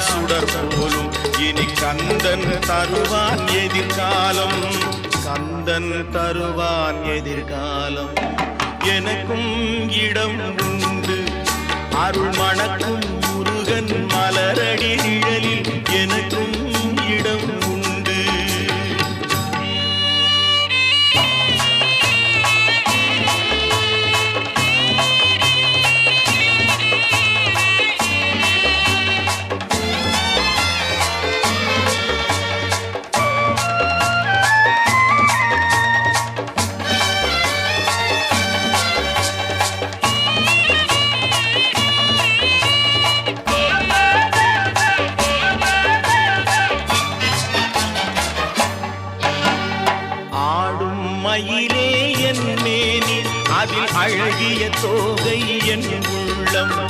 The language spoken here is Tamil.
சுடர் போலும் இனி கந்தன் தருவான் எதிர்காலம். கந்தன் தருவான் எதிர்காலம். எனக்கும் இடம் உண்டு அருள் மணக்கும் முருகன் மலரடி நிழலில் எனக்கும் இடம் உண்டு. மயிலே என் மேனி அதில் அழகிய தோகை என் உள்ளம்.